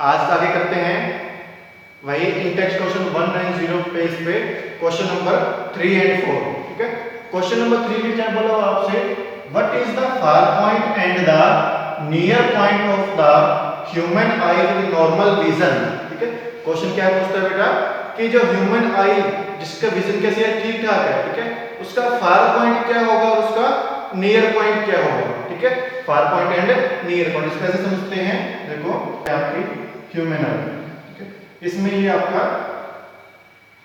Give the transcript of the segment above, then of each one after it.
आज आगे करते हैं वही इन टेक्स्ट क्वेश्चन 190 पेज पे क्वेश्चन नंबर 3 एंड 4। ठीक है, क्वेश्चन नंबर 3 में क्या बोला आपसे, what is the far point and the near point of the human I with normal vision. ठीक है, क्वेश्चन क्या पूछता है बेटा कि जो ह्यूमन आई जिसका विजन कैसे है, ठीक ठाक है, ठीक है, उसका फार पॉइंट क्या होगा और उसका नियर पॉइंट क्या होगा। ठीक है, far point and near point इसको ऐसे समझते हैं। देखो आपकी ह्यूमन आई, ठीक है, इसमें ये आपका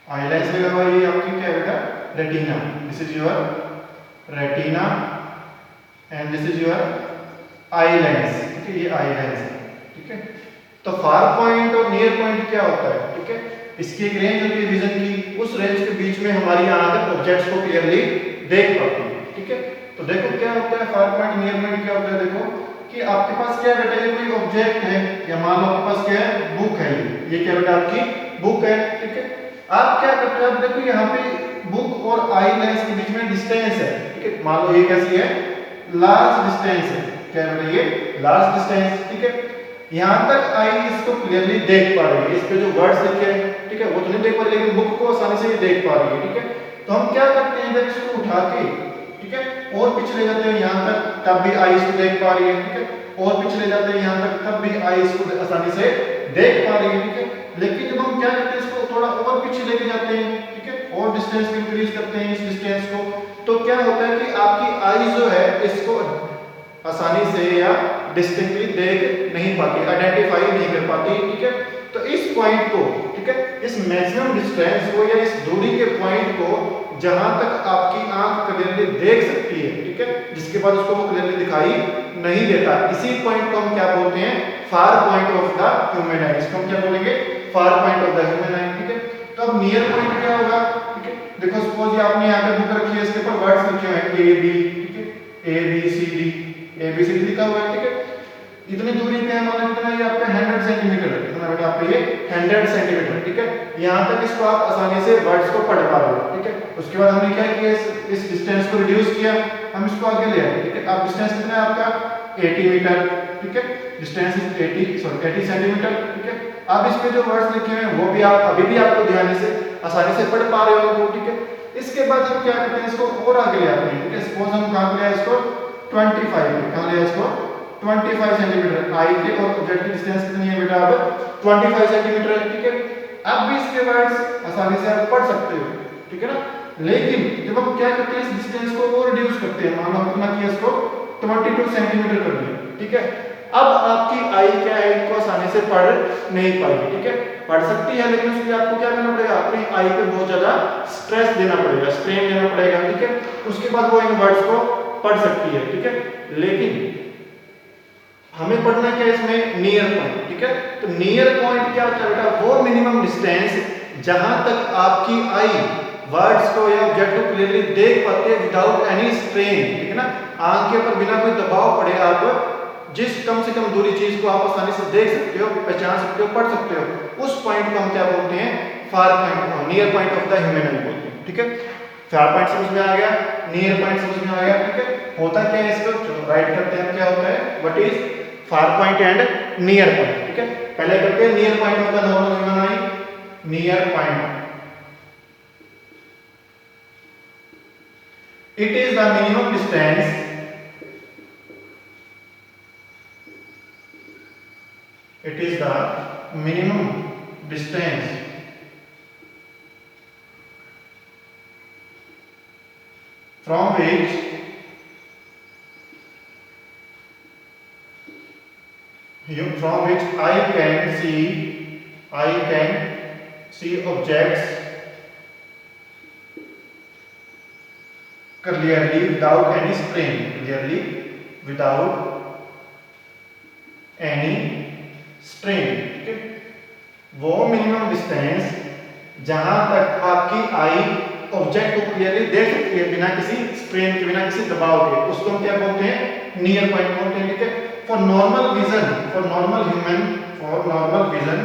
आईलाइंस लगा हुआ, ये आपकी क्या है बेटा, retina. This is your retina and this is your eye lens. ठीक है, ये आई लेंस है। ठीक है, तो फार पॉइंट और नियर पॉइंट क्या होता है, ठीक है, इसकी एक रेंज होती है विजन की, उस रेंज के बीच में हमारी आंख ऑब्जेक्ट्स को क्लियरली देख पाती है। ठीक है, तो देखो क्या होता है फार पॉइंट नियर पॉइंट क्या होता है। देखो कि आपके पास क्या बेटा, ये कोई ऑब्जेक्ट है, या मान लो आपके पास क्या है, बुक है, ये क्या बेटा आपकी बुक है। ठीक है, आप क्या करते हो, आप देखो यहाँ पे बुक और आई लेंस के बीच में डिस्टेंस है। ठीक है, मान लो ये कैसी है, लार्ज डिस्टेंस है, क्या है बेटा, ये लार्ज डिस्टेंस। ठीक है, यहां तक आई इसको क्लियरली देख पा रही है, इस पे जो वर्ड्स लिखे हैं, ठीक है, वो तो नहीं देख पा रही, लेकिन बुक को आसानी से ये देख पा रही है। ठीक है, तो हम क्या करते हैं, जब इसको उठा के, ठीक है, और पिछले जाते हैं यहां तक, तब भी आई इसको देख पा रही है। ठीक है, और पिछले जाते हैं यहां तक, तब भी आई इसको आसानी से देख पा रही है। ठीक है, लेकिन जब हम क्या करते हैं, इसको थोड़ा और पीछे लेके जाते हैं, ठीक है, और डिस्टेंस इंक्रीज करते हैं इस डिस्टेंस को, तो क्या होता है कि आपकी आई जो है इसको आसानी से या डिस्टिंक्टली देख नहीं पाती, आइडेंटिफाई नहीं कर पाती। ठीक है, तो इस पॉइंट को, ठीक है, इस मैक्सिमम डिस्टेंस को या इस दूरी के पॉइंट को जहां तक आपकी आंख क्लियरली देख सकती है, ठीक है, जिसके बाद उसको वो क्लियरली दिखाई नहीं देता, इसी पॉइंट को हम क्या बोलते हैं, far point of the human आई। इसको हम क्या बोलेंगे, far point of the human आई। ठीक है, तो अब नियर पॉइंट क्या होगा। ठीक है, देखो सपोज ये आपने यहाँ पे बुक रखी है, इसके ऊपर वर्ड्स लिखे हुए हैं ए बी, ठीक है, A B C D, A B C D लिखा हुआ है। ठीक है, इतनी दूरी पे है, मान लो कितना, ये आपका 100 सेंटीमीटर है, कितना बेटा आपका ये 100 सेंटीमीटर। ठीक है, यहाँ तक इसको आप आसानी से वर्ड्स को पढ़ पा रहे हो। ठीक है, उसके बाद हमने क्या किया, इस डिस्टेंस को रिड्यूस किया, हम इसको आगे ले आए। ठीक है, अब डिस्टेंस कितना है आपका 80 मीटर। ठीक है, डिस्टेंस इज 80 सेंटीमीटर। ठीक है, अब इस पे जो वर्ड्स लिखे हुए हैं वो भी आप अभी भी आपको ध्यान से आसानी से पढ़ पा रहे हो। ठीक है, इसके बाद हम क्या करते हैं, इसको और आगे ले आते हैं। ठीक है, सपोज हम कहां ले आए इसको 25, कहां ले आए इसको 25 सेंटीमीटर। आई के और ऑब्जेक्ट की डिस्टेंस कितनी है बेटा, अब 25 सेंटीमीटर है। ठीक है, अब भी इसके वर्ड्स आसानी से आप पढ़ सकते हो। ठीक है ना, लेकिन जब हम क्या करते हैं, इस डिस्टेंस को और रिड्यूस करते हैं, मान लो कितना किया, इसको 22 सेंटीमीटर कर दिया। ठीक है, अब आपकी आई क्या है, इनको आसानी से पढ़ नहीं पाएगी। ठीक है, पढ़ सकती है, लेकिन उसके लिए आपको क्या करना पड़ेगा, अपनी आई पे बहुत ज्यादा स्ट्रेस देना पड़ेगा, स्ट्रेन देना पड़ेगा। ठीक है, उसके बाद वो इन वर्ड्स को पढ़ सकती है। ठीक है, लेकिन हमें पढ़ना क्या है इसमें, नियर पॉइंट। ठीक है, तो नियर पॉइंट क्या होता है बेटा, वो मिनिमम डिस्टेंस जहां तक आपकी आई वर्ड्स को या ऑब्जेक्ट को क्लियरली देख पाते हैं विदाउट एनी स्ट्रेन। ठीक है ना, आंख के ऊपर बिना कोई दबाव पड़े आप जिस कम से कम दूरी चीज को आप आसानी से देख सकते हो, पहचान सकते हो, पढ़ सकते हो, उस पॉइंट को हम क्या बोलते हैं, far point, near point of the human आई बोलते हैं। ठीक है, फार पॉइंट समझ में आ गया, नियर पॉइंट समझ में आ गया। ठीक है, होता क्या है इसको, चलो राइट करते हैं, क्या होता है, what is far point and near point. ठीक है, पहले करते हैं near point of the normal human I. Near point, it is the minimum distance, it is the minimum distance from which I can see objects clearly without any strain, clearly without any strain. ठीक है, वो minimum distance जहां तक आपकी I object को clearly देख सकती है बिना किसी स्ट्रेन के, बिना किसी दबाव के, उसको हम क्या बोलते हैं, नियर पॉइंट बोलते हैं। ठीक है, for normal vision, for normal human, for normal vision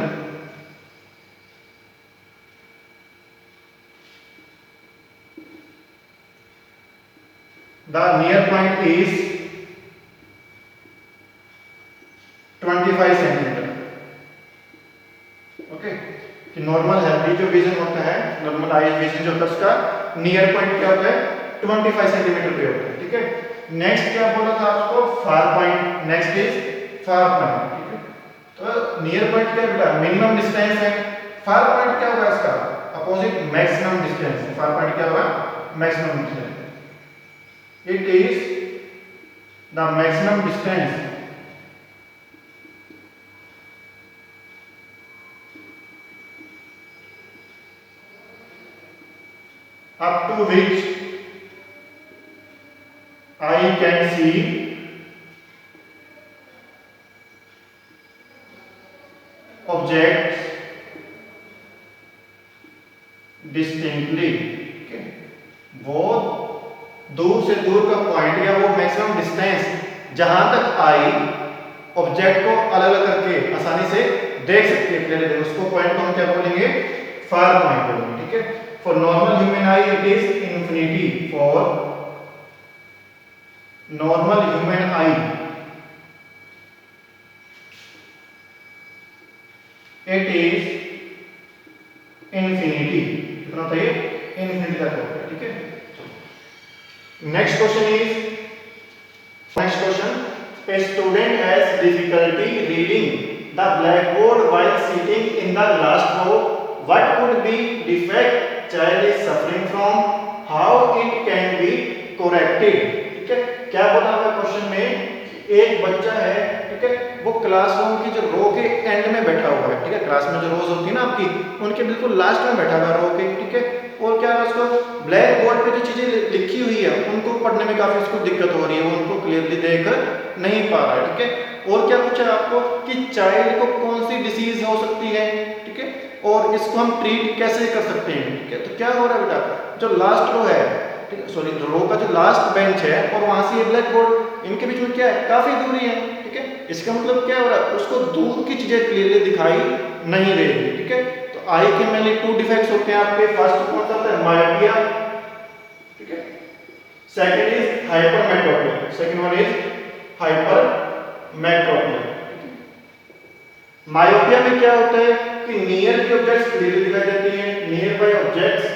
the near point is 25 centimetre. Normal eye vision जो होता है उसका नियर पॉइंट क्या होता है 25 सेंटीमीटर पे होता है, ठीक है। नेक्स्ट क्या बोला था आपको, far point, next is far point, ठीक है। तो नियर पॉइंट क्या बेटा मिनिमम डिस्टेंस है, फार पॉइंट क्या होगा इसका opposite maximum distance, far point क्या होगा maximum distance, it is the maximum distance up to which I can see objects distinctly, okay? बहुत दूर से दूर का पॉइंट या वो मैक्सिमम डिस्टेंस जहां तक आई ऑब्जेक्ट को अलग अलग करके आसानी से देख सकते हैं क्लियरली, उसको पॉइंट को हम क्या बोलेंगे फार पॉइंट बोलेंगे, ठीक है। For normal human eye it is infinity, for normal human eye it is infinity, कितना होता है infinity तक होता है, ठीक है। next question, a student has difficulty reading the blackboard while sitting in the last row, what could be defect child is suffering from, how it can be corrected, ठीक है। क्या बोला हुआ क्वेश्चन में, एक बच्चा है, ठीक है, वो क्लासरूम की जो रो के एंड में बैठा हुआ है, ठीक है, क्लास में जो रोज होती है ना आपकी उनके बिल्कुल लास्ट में बैठा हुआ रो के, ठीक है। और क्या है उसको ब्लैक बोर्ड पे जो चीजें लिखी हुई है उनको पढ़ने में काफी उसको दिक्कत हो रही है, वो उनको क्लियरली देख नहीं पा रहा है, ठीक है। और क्या पूछा आपको कि चाइल्ड को कौन सी डिसीज हो सकती है, ठीक है, और इसको हम ट्रीट कैसे कर सकते हैं, ठीक है। तो क्या हो रहा है बेटा, जो लास्ट रो है, ठीक है, सॉरी रो का जो लास्ट बेंच है और वहां से ये ब्लैक बोर्ड, इनके बीच में क्या है काफी दूरी है, ठीक है। इसका मतलब क्या हो रहा है, उसको दूर की चीजें क्लियरली दिखाई नहीं दे रही, ठीक है। तो आई के मेनली 2 डिफेक्ट्स होते हैं आपके, फर्स्ट कौन सा होता है मायोपिया, ठीक है, second is hypermetropia, second one is hypermetropia. Myopia में क्या होता है कि नियर की ऑब्जेक्ट्स क्लियरली दिखाई देती हैं, near by objects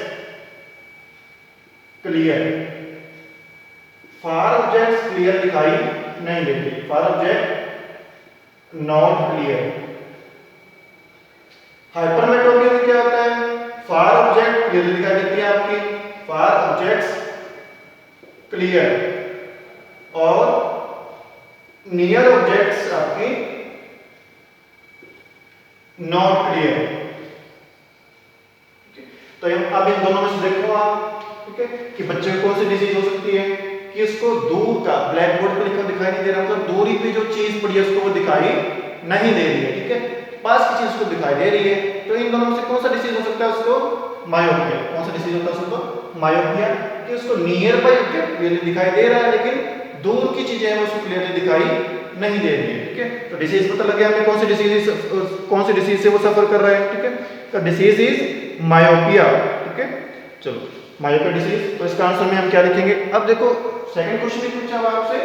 clear, far objects clear दिखाई नहीं देते, फार ऑब्जेक्ट नॉट क्लियर। हाइपरमेट्रोपिया में क्या होता है, फार ऑब्जेक्ट क्लियरली दिखाई देती है आपकी, फार ऑब्जेक्ट्स क्लियर, और नियर ऑब्जेक्ट्स आपकी नॉट क्लियर। तो अब इन दोनों में से देखो आप, ठीक है, कि बच्चे को कौन सी डिजीज हो सकती है कि उसको दूर का ब्लैक बोर्ड पे लिखा दिखाई नहीं दे रहा, मतलब दूरी पे जो चीज पड़ी है उसको वो दिखाई नहीं दे रही है, ठीक है, पास की चीज उसको दिखाई दे रही है। तो इन दोनों में से कौन सा डिसीज हो सकता है उसको मायोपिया, कौन सा डिसीज होता है उसको मायोपिया, कि उसको नियर बाय ऑब्जेक्ट क्लियरली दिखाई दे रहा है लेकिन दूर की चीजें हैं उसको क्लियरली दिखाई नहीं दे रही है, ठीक है। तो डिसीज पता लग गया हमें कौन सी डिसीज से वो सफर कर रहा है, ठीक है। तो डिसीज इज मायोपिया, ठीक है। चलो मायोपिया डिसीज, तो इसका आंसर में हम क्या लिखेंगे। अब देखो सेकंड क्वेश्चन भी पूछा हुआ आपसे,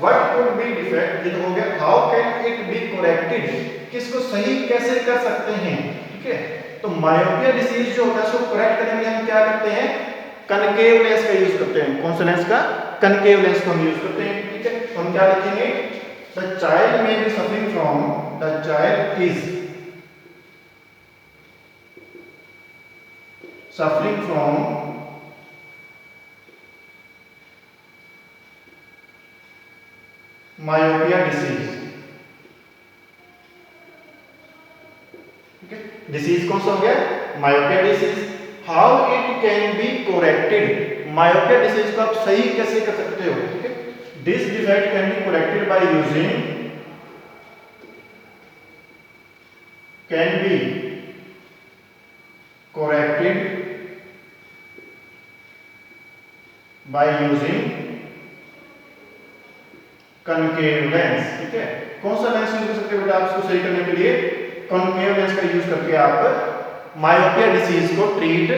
व्हाट कुड बी डिफेक्ट, ये तो हो गया, how can it be corrected, किसको सही कैसे कर सकते हैं, ठीक है। तो मायोपिया डिसीज जो होता है उसको करेक्ट करने में हम क्या करते हैं, कनकेव लेंस का यूज करते हैं। कौन सा लेंस का, कनकेव लेंस को हम यूज करते हैं, ठीक है। तो हम क्या लिखेंगे, द चाइल्ड में be suffering from, the child is suffering from myopia disease, ठीक है। डिसीज कौन सा हो गया, myopia disease. How it can be corrected, myopia disease को आप सही कैसे कर सकते हो, ठीक है। This defect can be corrected by using, can be corrected by using concave lens, ठीक है। कौन सा लेंस यूज कर सकते हो बेटा आप इसको सही करने के लिए, कनकेव लेंस का यूज करके आप मायोपिया डिसीज को ट्रीट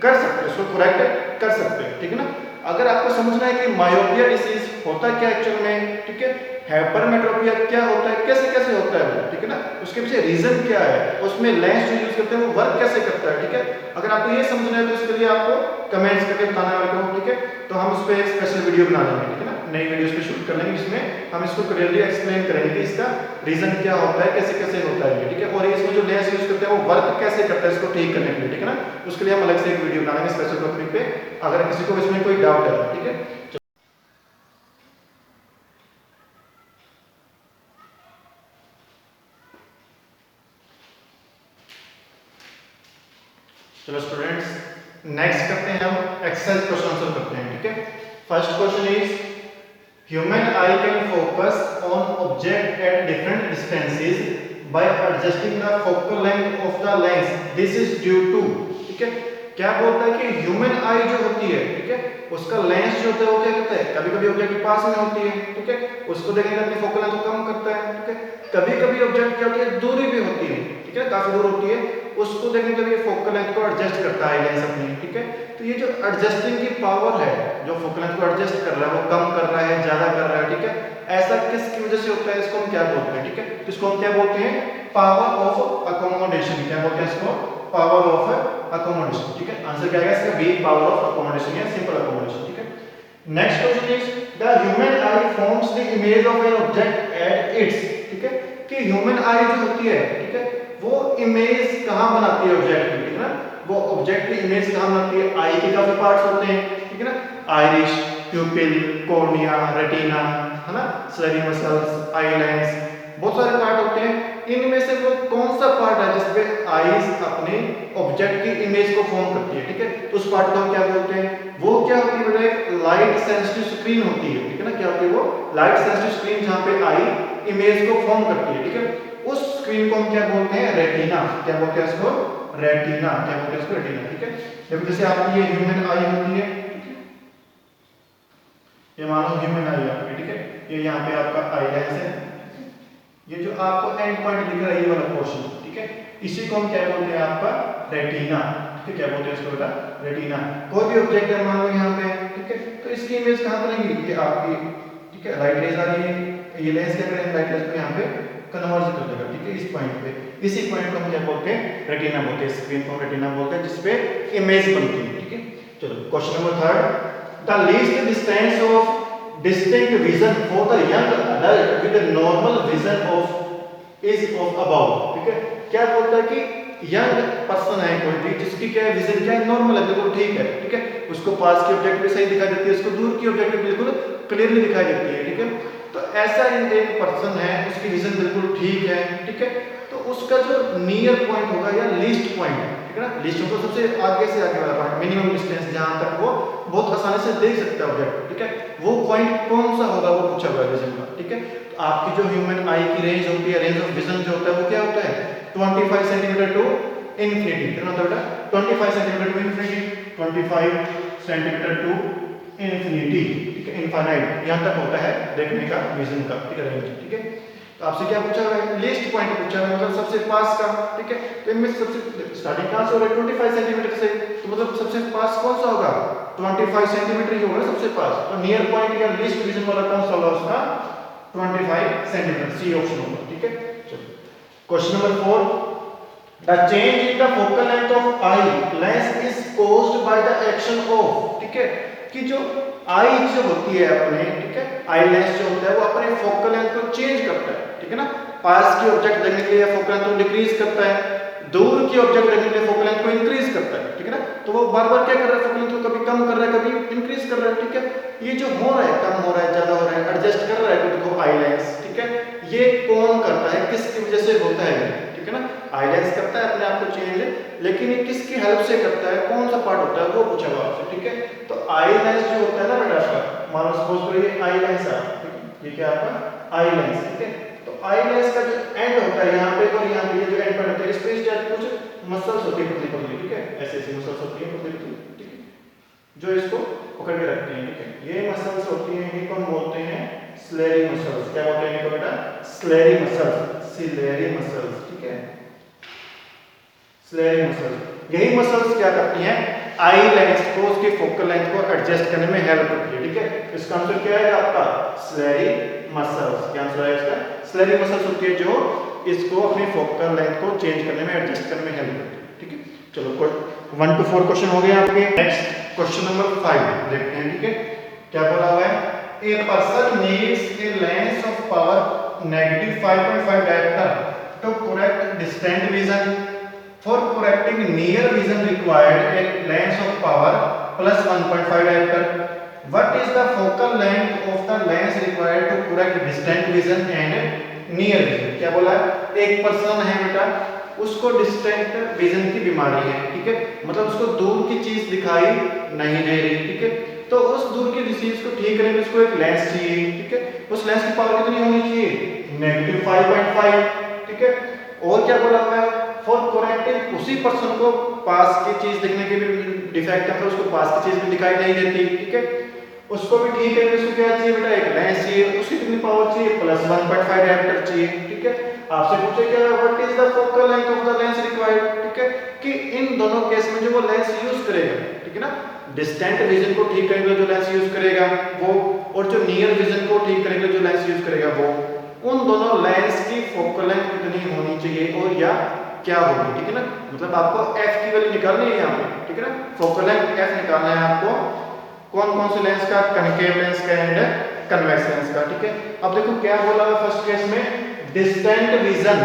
कर सकते हो, उसको करेक्ट कर सकते हो, ठीक है ना। अगर आपको समझना है कि मायोपिया डिसीज होता क्या एक्चुअल में, ठीक है, हाइपरमेट्रोपिया क्या होता है, कैसे कैसे होता है वो, ठीक है ना, उसके पीछे रीजन क्या है, उसमें लेंस जो यूज करते हैं वो वर्क कैसे करता है, ठीक है। अगर आपको ये समझना है तो इसके लिए आपको कमेंट्स करके बताना है मेरे को, ठीक है। तो हम उस पर एक स्पेशल वीडियो बना लेंगे, ठीक है ना, नई वीडियो पे शूट कर लेंगे जिसमें हम इसको क्लियरली एक्सप्लेन करेंगे कि इसका रीजन क्या होता है, कैसे कैसे होता है, ठीक है, और इसमें जो लेंस यूज करते हैं वो वर्क कैसे करता है इसको ठीक करने के लिए, ठीक है ना। उसके लिए हम अलग से एक वीडियो बना लेंगे स्पेशल टॉपिक पे, अगर किसी को इसमें कोई डाउट है, ठीक है। चलो स्टूडेंट्स, नेक्स्ट करते हैं हम एक्सरसाइज क्वेश्चन आंसर करते हैं, ठीक है। First question is human eye can focus on object at different distances by adjusting the focal length of the lens, this is due to, ठीक है। क्या बोलता है कि ह्यूमन आई जो होती है, ठीक है, उसका लेंस जो होता है वो क्या करता है, कभी कभी ऑब्जेक्ट के पास में होती है, ठीक है, उसको देखने अपनी फोकल लेंथ को कम करता है, ठीक है। कभी कभी ऑब्जेक्ट क्या होती है, दूरी भी होती है, ठीक है, काफी दूर होती है, उसको देखने के लिए फोकल लेंथ को एडजस्ट करता है लेंस अपनी, ठीक है। तो ये जो एडजस्टिंग की पावर है, जो फोकल लेंथ को एडजस्ट कर रहा है, वो कम कर रहा है, ज्यादा कर रहा है, ठीक है, ऐसा किसकी वजह से होता है, इसको हम क्या बोलते हैं, ठीक है, इसको हम क्या बोलते हैं, पावर ऑफ अकोमोडेशन, क्या बोलते हैं इसको, पावर ऑफ अकोमोडेशन, ठीक है। आंसर क्या आएगा इसका, बी, पावर ऑफ अकोमोडेशन या सिंपल अकोमोडेशन, ठीक है। Next question is the human I forms the image of an object at its, ठीक है, कि ह्यूमन आई जो होती है, ठीक है, वो इमेज कहां बनाती है ऑब्जेक्ट की, ठीक है ना, वो ऑब्जेक्ट की इमेज कहां बनाती है, आई के काफी पार्ट्स होते हैं, ठीक है ना, आइरिश, प्यूपिल, कॉर्निया, रेटिना, है ना, स्लेरी मसल्स, आई लेंस, बहुत सारे पार्ट होते हैं। इनमें से वो कौन सा पार्ट है जिसपे आईज अपने ऑब्जेक्ट की इमेज को फॉर्म करती है, ठीक है, तो उस पार्ट को हम क्या बोलते हैं, वो क्या होती है बेटा, एक लाइट सेंसिटिव स्क्रीन होती है, ठीक है ना, क्या होती है वो लाइट सेंसिटिव स्क्रीन जहां पे आई इमेज को फॉर्म करती है, ठीक है, उस स्क्रीन को हम क्या बोलते हैं, रेटिना, क्या बोलते हैं इसको, रेटिना, क्या बोलते हैं इसको, रेटिना, ठीक है। जब जैसे आपकी ये ह्यूमन आई होती है, ये मानो ह्यूमन आई आपकी, ठीक है, ये यहाँ पे आपका आई लेंस है, ये जो आपको एंड पॉइंट दिख रहा है ये वाला पोर्शन, ठीक है, इसी को हम क्या बोलते हैं, आपका रेटिना, ठीक है, क्या बोलते हैं इसको बेटा, रेटिना। कोई भी ऑब्जेक्ट है मान लो यहाँ पे, ठीक है, तो इसकी इमेज कहाँ बनेगी, ये आपकी, ठीक है, राइट रेज आ रही है, ये लेंस क्या करेंगे, राइट रेज को यहाँ पे कन्वर्ज कर देगा, ठीक है, इस पॉइंट पे, इसी पॉइंट को हम क्या बोलते हैं, रेटिना बोलते हैं, स्क्रीन को रेटिना बोलते हैं, जिसपे इमेज बनती है, ठीक है। चलो question number third, the least distance of distinct vision for the young adult with a normal vision of is of above, ठीक है। क्या बोलता है कि यंग पर्सन है कोई भी जिसकी क्या विजन क्या है, नॉर्मल है, बिल्कुल ठीक है, ठीक है, उसको पास की ऑब्जेक्ट भी सही दिखाई देती है, उसको दूर की ऑब्जेक्ट भी बिल्कुल क्लियरली दिखाई देती है, ठीक है। तो ऐसा एक पर्सन है, उसकी विजन बिल्कुल ठीक है, ठीक है, तो उसका जो नियर पॉइंट होगा या लीस्ट पॉइंट, ठीक है ना, लीस्ट होगा सबसे आगे से आगे वाला पॉइंट, मिनिमम डिस्टेंस जहां तक वो बहुत आसानी से देख सकता है ऑब्जेक्ट, ठीक है, वो पॉइंट कौन सा होगा, वो पूछा हुआ है विजन का, ठीक है। तो आपकी जो ह्यूमन आई की रेंज होती है, रेंज ऑफ विजन जो होता है वो क्या होता है, 25 सेंटीमीटर टू इनफिनिटी, कितना होता है बेटा, 25 centimetre to infinity, 25 centimetre to infinity, ठीक है, इनफाइनाइट, यहां तक होता है देखने का विजन का, ठीक है, रेंज, ठीक है। तो आपसे क्या पूछा हुआ है, लिस्ट पॉइंट पूछा हुआ है, मतलब सबसे पास का, ठीक है, तो इनमें सबसे स्टार्टिंग कहां से हो रहा है, 25 सेंटीमीटर से, तो मतलब सबसे पास कौन सा होगा, 25 सेंटीमीटर ही होगा सबसे पास, तो नियर पॉइंट या लिस्ट विजन वाला कौन सा होगा उसका, 25 सेंटीमीटर, सी ऑप्शन होगा, ठीक है। चलो question number 4, the change in the focal length of eye lens is caused by the action of, ठीक है, कि जो आई जो होती है अपने, ठीक है, आई लेंस जो होता है वो अपने फोकल लेंथ को चेंज करता है, ठीक है ना, पास की ऑब्जेक्ट देखने के लिए फोकल लेंथ को डिक्रीज करता है, दूर की ऑब्जेक्ट देखने के लिए फोकल लेंथ को इंक्रीज करता है, ठीक है ना, तो वो बार बार क्या कर रहा है, फोकल लेंथ को कभी कम कर रहा है, कभी इंक्रीज कर रहा है, ठीक है। ये जो हो रहा है, कम हो रहा है, ज्यादा हो रहा है, एडजस्ट कर रहा है खुद को आई लेंस, ठीक है, ये कौन करता है, किसकी वजह से होता है, ठीक है ना, आई लेंस करता है अपने आप को चेंज, लेकिन ये किसकी हेल्प से करता है, कौन सा पार्ट होता है वो पूछा हुआ आपसे, ठीक है। तो आई लेंस जो होता है ना बेटा आपका, मानो सपोज करो ये आई लेंस है, ये क्या आपका आई लेंस, ठीक है, तो आई लेंस का जो एंड होता है यहाँ पे और यहाँ पे, ये जो एंड पॉइंट होता है, इस पे इस टाइप कुछ मसल्स होती है पतली पतली, ठीक है, ऐसे ऐसे मसल्स होती है पतली पतली, ठीक है, जो इसको पकड़ के रखते हैं, ठीक है, ये मसल्स होती हैं, इनको हम बोलते हैं स्लेरी मसल्स, क्या बोलते हैं इनको बेटा, स्लेरी मसल्स, सिलेरी मसल्स, ठीक है, स्लेरी मसल्स। यही मसल्स क्या करती हैं, आई लेंस को, उसकी फोकल लेंथ को एडजस्ट करने में हेल्प करती है, ठीक है। इसका आंसर क्या है आपका स्लेरी मसल्स। क्या आंसर है इसका? स्लेरी मसल्स होती है जो इसको अपनी फोकल लेंथ को चेंज करने में, एडजस्ट करने में हेल्प करती है, ठीक है। चलो 1 to 4 क्वेश्चन हो गए आपके। नेक्स्ट क्वेश्चन नंबर 5 देखते हैं, ठीक है। क्या बोला हुआ है? A person needs a lens of power negative 5.5 dioptre to correct distant vision. For correcting near vision required a lens of power plus 1.5 diopter. What is the focal length of the lens required to correct distant vision and near vision? क्या बोला है? एक person है बेटा, उसको distant vision की बीमारी है, ठीक है। मतलब उसको दूर की चीज दिखाई नहीं दे रही, ठीक है। तो उस दूर की चीज को ठीक करने में उसको एक लेंस चाहिए, ठीक है। उस लेंस की पावर कितनी होनी चाहिए? नेगेटिव 5.5, ठीक है। और क्या बोला हुआ है? फॉर करेक्टिंग, उसी पर्सन को पास की चीज देखने के भी डिफेक्ट है, उसको पास की चीज भी दिखाई नहीं देती, ठीक है। उसको भी ठीक है, उसको क्या चाहिए बेटा? एक लेंस चाहिए। उसकी कितनी पावर चाहिए? प्लस 1.5 डायप्टर चाहिए, ठीक है। आपसे पूछे क्या what is the focal length of the lens required, ठीक है। कि इन दोनों केस में जो वो लेंस यूज करेगा, ठीक है ना, डिस्टेंट विजन को ठीक करने के लिए जो लेंस यूज करेगा वो, और जो नियर विजन को ठीक करने के लिए जो लेंस यूज करेगा वो, उन दोनों लेंस की फोकल लेंथ कितनी होनी चाहिए और या क्या होगी, ठीक है ना। मतलब आपको f की वैल्यू निकालनी है यहाँ पे, ठीक है ना। फोकल लेंथ f निकालना है आपको। कौन कौन से लेंस का? कनकेव लेंस का एंड कन्वेक्स लेंस का, ठीक है। अब देखो क्या बोला है फर्स्ट केस में? डिस्टेंट विजन,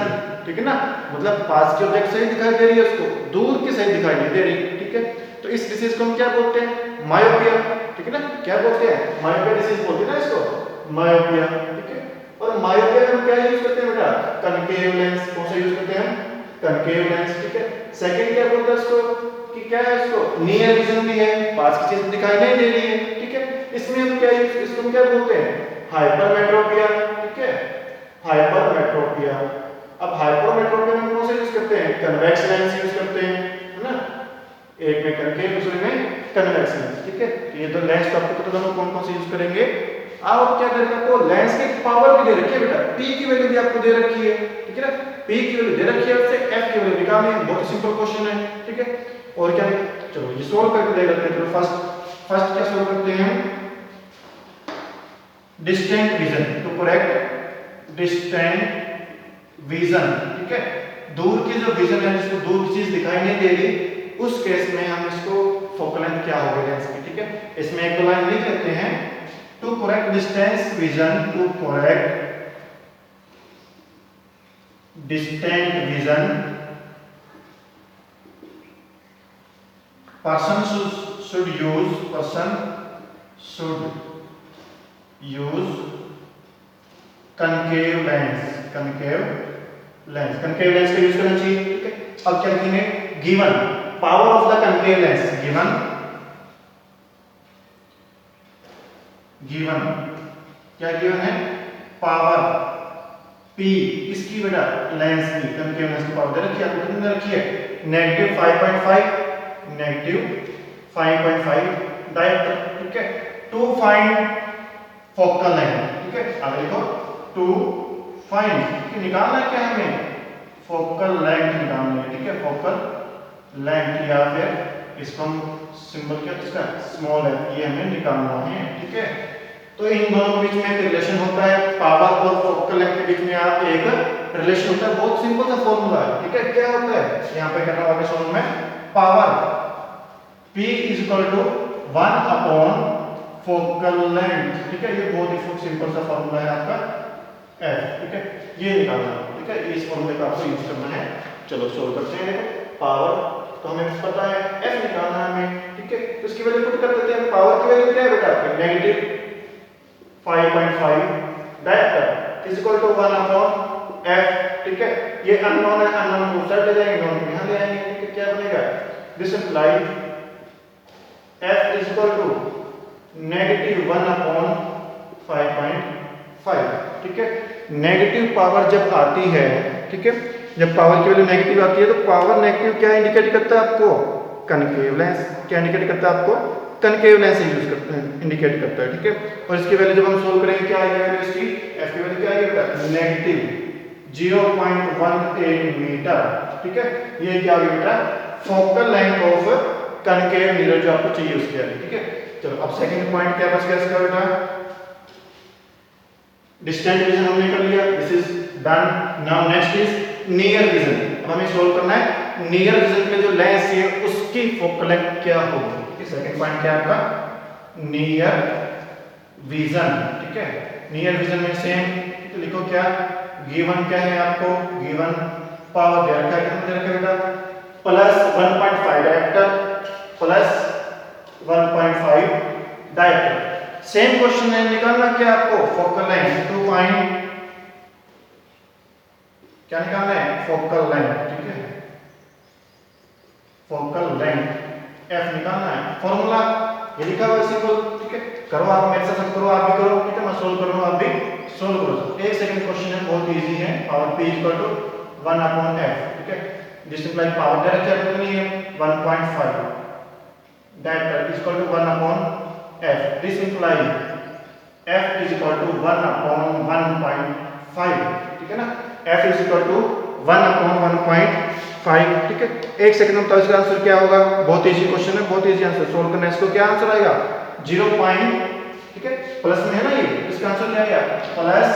ठीक है ना। मतलब पास की ऑब्जेक्ट सही दिखाई दे रही है, उसको दूर की सही दिखाई नहीं दे रही, ठीक है। तो इस डिसीज को हम क्या बोलते हैं? मायोपिया, ठीक है ना। क्या बोलते हैं? मायोपिया डिसीज बोलते हैं ना इसको, मायोपिया, ठीक है। और मायोपिया में हम क्या यूज करते हैं बेटा? Concave lens. कौन सा यूज करते हैं? कनकेव लेंस, ठीक है। सेकंड क्या बोलते हैं इसको? कि क्या है इसको? नियर विजन भी है, पास की चीज दिखाई नहीं दे रही है, ठीक है। इसमें हम क्या यूज, इसको हम क्या बोलते हैं? हाइपरमेट्रोपिया, ठीक है। हाइपरमेट्रोपिया। अब हाइपरमेट्रोपिया में कौन सा यूज करते हैं? कन्वेक्स लेंस यूज करते हैं, है ना। एक में कनकेव, दूसरे में कन्वेक्स लेंस, ठीक है। ये तो लेंस तो आपको पता है कौन कौन से यूज करेंगे। आप क्या करेंगे? आपको लेंस की पावर भी दे रखी है बेटा, p की वैल्यू भी आपको दे रखी है, ठीक है ना। p की वैल्यू दे रखी है, उससे f की वैल्यू निकालनी है। बहुत सिंपल क्वेश्चन है, ठीक है। और क्या है? चलो ये सोल्व करके देख लेते हैं। चलो फर्स्ट क्या सोल्व करते हैं? Distant vision to correct distant vision, ठीक है। दूर की जो विजन है, जिसको दूर की चीज दिखाई नहीं दे रही, उस केस में हम इसको फोकल लेंथ क्या होगी लेंस की, ठीक है। इसमें एक दो लाइन लिख लेते हैं। To correct distance vision, to correct distant vision, person should use concave lens, concave lens का यूज करना चाहिए, ठीक है। अब क्या लिखेंगे? Given power of the concave lens, given क्या गिवन है? पावर p किसकी बेटा? लेंस की, कनकेव लेंस की पावर दे रखी है आपको। कितनी दे रखी है? नेगेटिव 5.5 डायप्टर, ठीक है। टू फाइंड फोकल लेंथ, ठीक है। आगे लिखो टू फाइंड, ठीक है। निकालना क्या है हमें? फोकल लेंथ निकालनी है, ठीक है। फोकल लेंथ, या फिर इसको हम सिंबल क्या इसका स्मॉल है, ये हमें निकालना है, ठीक है। तो इन दोनों के बीच में एक रिलेशन होता है, पावर और फोकल लेंथ के बीच में आप एक रिलेशन होता है। बहुत सिंपल सा फॉर्मूला है, ठीक है। क्या होता है यहाँ पे करना होगा सॉल्व में? Power p is equal to 1 upon focal length, ठीक है। ये बहुत ही सिंपल सा फॉर्मूला है आपका f, ठीक है। ये निकालना है, ठीक है। इस फॉर्मूले का आपको यूज करना है। चलो सोल्व करते हैं। देखो पावर तो हमें पता है, f निकालना है हमें, ठीक है। तो इसकी वैल्यू पुट कर देते हैं। पावर की वैल्यू क्या है बेटा आपकी? Negative 5.5 dioptre is equal to 1 upon f, ठीक है। ये अननोन है, अननोन को साइड ले जाएंगे, नोन को यहां ले आएंगे, ठीक है। क्या बनेगा? This implies f is equal to negative 1 upon 5.5, ठीक है। नेगेटिव पावर जब आती है, ठीक है, जब पावर की वैल्यू नेगेटिव आती है तो पावर नेगेटिव क्या इंडिकेट करता है आपको? Concave lens. क्या इंडिकेट करता है आपको? कनकेव लेंस यूज करते हैं, इंडिकेट करता है, ठीक है। और इसकी वैल्यू जब हम सोल्व करेंगे क्या आएगी वैल्यू इसकी? f की वैल्यू क्या आएगी बेटा? नेगेटिव 0.18 मीटर, ठीक है। ये क्या होगी बेटा? Focal length of concave mirror जो आपको चाहिए उसके लिए, ठीक है। चलो अब सेकंड पॉइंट क्या बच गया इसका बेटा, डिस्टेंट विजन हमने कर लिया, this is done. Now next is near vision. अब हमें सोल्व करना है नियर विजन में जो लेंस है उसकी फोकल लेंथ क्या होगी, ठीक है। सेकंड पॉइंट क्या है आपका, नियर विजन, ठीक है। नियर विजन में सेम तो लिखो क्या, गिवन क्या है आपको, गिवन पावर दे रखा है, कितना दे रखा है बेटा, plus 1.5 director plus 1.5 director. Same question है, निकालना क्या आपको, फोकल लेंथ टू फाइंड, क्या निकालना है, फोकल लेंथ, ठीक है। फोकल लेंथ एफ निकालना है, फॉर्मूला ये लिखा हुआ है सिंपल, ठीक है। करो आप मेरे साथ करो, आप भी करो, ठीक है। मैं सोल्व करूंगा, आप भी सोल्व करो। एक सेकंड क्वेश्चन है, बहुत इजी है। Power p equal to 1/f, ठीक है। दिस इंप्लाई पावर डायरेक्ट क्या कितनी है, 1.5 direct equal to 1/f। This imply f is equal to 1/1.5, ठीक है ना। f is equal to 1/1.5, ठीक है। एक सेकंड में बताओ इसका आंसर क्या होगा, बहुत इजी क्वेश्चन है, बहुत इजी आंसर। सोल्व करना है इसको, क्या आंसर आएगा 0. ठीक है, प्लस में है ना ये, इसका आंसर क्या आएगा प्लस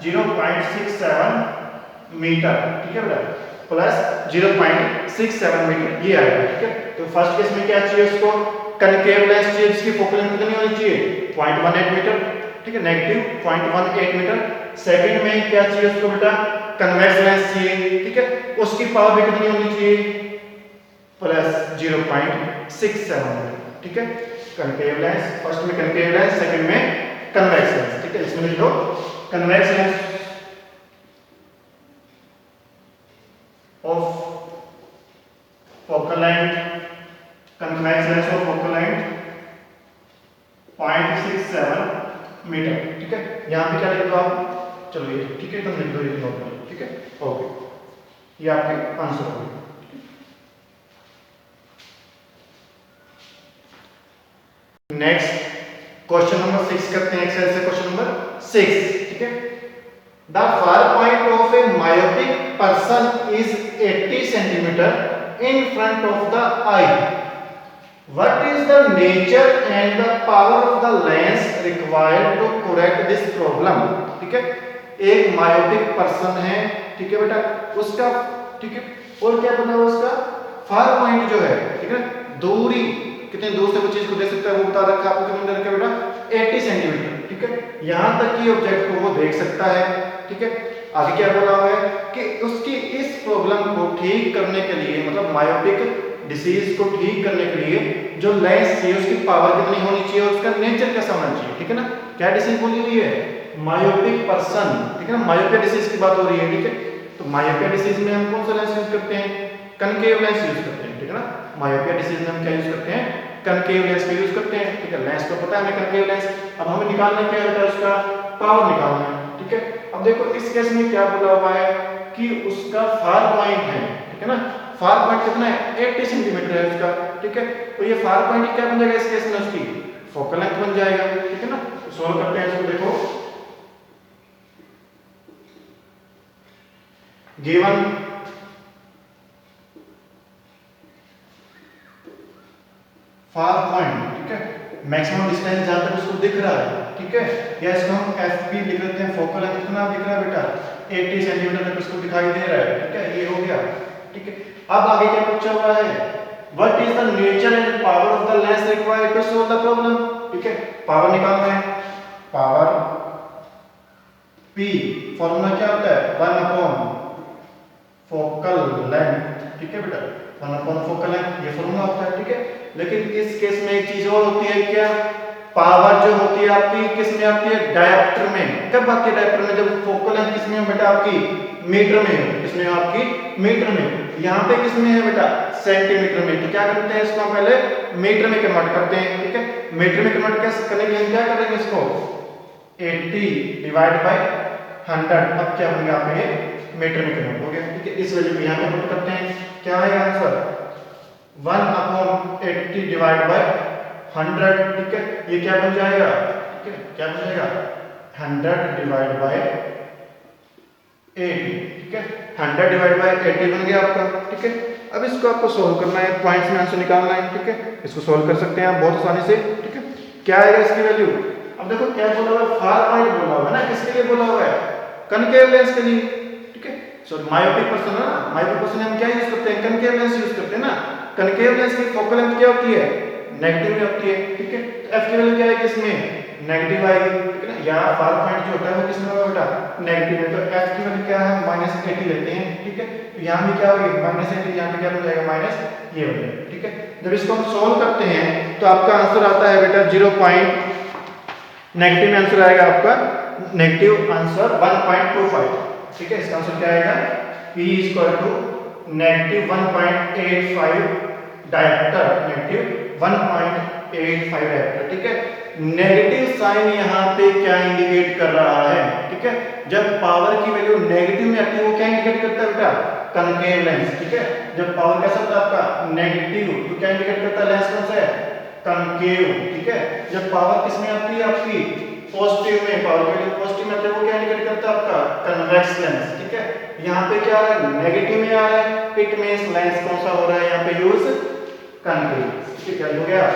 0.67 मीटर, ठीक है बेटा, प्लस 0.67 मीटर ये आएगा, ठीक है। तो फर्स्ट केस में क्या चाहिए उसको, कनकेव लेंस चाहिए जिसकी फोकल लेंथ कितनी होनी चाहिए 0.18 मीटर, ठीक है, नेगेटिव 0.18 मीटर। सेकंड में क्या चाहिए उसको बेटा, कन्वेक्स लेंस चाहिए, ठीक है, उसकी पावर भी कितनी होनी चाहिए प्लस 0.67 मीटर, ठीक है। कनकेव लेंस, फर्स्ट में कनकेव लेंस, सेकंड में कन्वेक्स लेंस, ठीक है। इसमें लिख लो convex lens of focal length, convex lens of focal length 0.67 metre, ठीक है। यहां पे क्या लिख दो आप, चलो ये ठीक है, तुम लिख दो ये नोट कर, ठीक है, ओके, ये आपके आंसर हो गए। नेक्स्ट क्वेश्चन नंबर 6 करते हैं, एक्सरसाइज से क्वेश्चन नंबर 6, ठीक है। The far point of A myopic person is 80 centimetre in front of the I. What is the nature and the power of the lens required to correct this problem? ठीक है, एक myopic person है, ठीक है बेटा, उसका, ठीक है, और क्या बता हुआ उसका फार पॉइंट जो है, ठीक है, दूरी कितने दूर से वो चीज को देख सकता है वो बता रखा है आपको, कितने रखा है बेटा 80 सेंटीमीटर, ठीक है। यहां तक कि ऑब्जेक्ट को वो देख सकता है, ठीक है। आगे क्या बोला हुआ है कि उसकी इस प्रॉब्लम को ठीक करने के लिए, मतलब मायोपिक डिसीज को ठीक करने के लिए जो लेंस चाहिए उसकी पावर कितनी होनी चाहिए और उसका नेचर कैसा होना चाहिए, ठीक है ना। क्या डिसीज बोली हुई है, मायोपिक पर्सन, ठीक है ना, मायोपिया डिसीज की बात हो रही है, ठीक है। तो मायोपिया डिसीज में हम कौन सा लेंस यूज करते हैं, कनकेव लेंस यूज करते हैं, ठीक है ना। मायोपिया डिसीज में हम क्या यूज करते हैं, कनकेव लेंस का यूज करते हैं, ठीक है। लेंस तो पता है हमें कनकेव लेंस, अब हमें निकालना क्या है उसका पावर निकालना है, ठीक है। अब देखो इस केस में क्या बोला हुआ है कि उसका फार पॉइंट है, ठीक है ना, फार पॉइंट कितना है 80 सेंटीमीटर है उसका, ठीक है। तो ये फार पॉइंट क्या बन जाएगा इस केस में, उसकी फोकल लेंथ बन जाएगा, ठीक है ना। तो सॉल्व करते हैं इसको, देखो गिवन फार पॉइंट, ठीक है, मैक्सिमम डिस्टेंस जहां तक उसको दिख रहा है, ठीक है, या इसको हम एफपी लिख लेते हैं, फोकल लेंथ कितना दिख रहा है बेटा 80 सेंटीमीटर तक उसको दिखाई दे रहा है, ठीक है, ये हो गया, ठीक है। अब आगे क्या पूछा हुआ है, what is the nature and power of the lens required to solve the problem, ठीक है। पावर निकालना है, पावर P फॉर्मूला क्या होता है 1/फोकल लेंथ, ठीक है बेटा, 1/फोकल लेंथ ये फॉर्मूला होता है, ठीक है। लेकिन इस केस में एक चीज और होती है, क्या, पावर जो होती है आपकी किस में आती है, डायरेक्टर में। कब आती है डायरेक्टर में, जब फोकल लेंथ किस में है बेटा आपकी मीटर में है, किसमें आपकी मीटर में। यहाँ पे किसमें है बेटा सेंटीमीटर में। तो क्या करते हैं इसको पहले मीटर में कन्वर्ट करते हैं, ठीक है। मीटर में कन्वर्ट करने के लिए क्या करेंगे इसको 80 डिवाइड बाय 100, अब क्या बन गया आपका ये मीटर में कन्वर्ट हो गया, ठीक है। इस वैल्यू को यहाँ पे पुट करते हैं, क्या आएगा आंसर 1/80 डिवाइड बाय 100, ठीक है। ये क्या बन जाएगा, ठीक है, क्या बन जाएगा 100 डिवाइड बाय 80, ठीक है, 100 डिवाइड बाय 80 बन गया आपका, ठीक है। अब इसको आपको सोल्व करना है, पॉइंट्स में आंसर निकालना है, ठीक है। इसको सोल्व कर सकते हैं आप बहुत आसानी से, ठीक है। क्या आएगा इसकी वैल्यू? अब देखो क्या बोला हुआ है, फार पॉइंट बोला हुआ है ना, किसके लिए बोला हुआ है? कनकेव लेंस के लिए, ठीक है। सो मायोपिक पर्सन है ना, मायोपिक पर्सन हम क्या यूज करते हैं? कनकेव लेंस यूज करते हैं ना। कनकेव लेंस की फोकल लेंथ क्या होती है? नेगेटिव में होती है, ठीक है। तो एफ की वैल्यू क्या आएगी इसमें? नेगेटिव आएगी, ठीक है ना। यहाँ फार पॉइंट जो होता है वो किसमें होगा बेटा? नेगेटिव में। तो एफ की वैल्यू क्या है? -80 लेते हैं, ठीक है। तो यहाँ भी क्या होगी? -80, यहाँ पे क्या हो जाएगा? माइनस ये हो जाएगा, ठीक है। जब इसको हम सोल्व करते हैं तो आपका आंसर आता है बेटा 0. नेगेटिव में आंसर आएगा आपका नेगेटिव आंसर 1.25, ठीक है। इसका आंसर क्या आएगा? P = -1.85 डायरेक्टर, -1.85 डायरेक्टर, ठीक है। नेगेटिव साइन यहाँ पे क्या इंडिकेट कर रहा है, ठीक है। जब पावर की वैल्यू नेगेटिव में आती है वो क्या इंडिकेट करता है बेटा? कनकेव लेंस, ठीक है। जब पावर कैसा होता है आपका? नेगेटिव, तो क्या इंडिकेट करता है? लेंस कौन सा है? कनकेव, ठीक है। जब पावर किस में आती है आपकी? पॉजिटिव में, पावर की वैल्यू पॉजिटिव में आती है वो क्या इंडिकेट करता है? आपका कन्वेक्स लेंस, ठीक है। यहाँ पे क्या आ रहा है? नेगेटिव में आ रहा है, इट मींस लेंस कौन सा हो रहा है यहाँ पे यूज? कनकेव, ठीक है। क्या हो गया?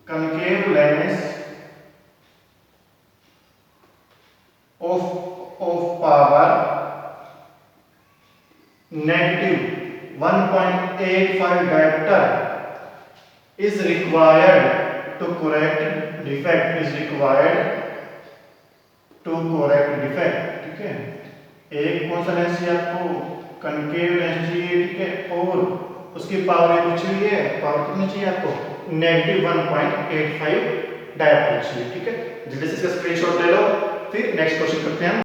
Concave lens of power -1.85 diopter is required to correct defect, ठीक है। एक कौन सा लेंस चाहिए आपको? कनकेव लेंस चाहिए, ठीक है। और उसकी पावर पूछी हुई है, पावर कितनी चाहिए आपको? -1.85 डायोप्टर चाहिए, ठीक है। जल्दी से इसका स्क्रीनशॉट ले लो, फिर नेक्स्ट क्वेश्चन करते हैं हम।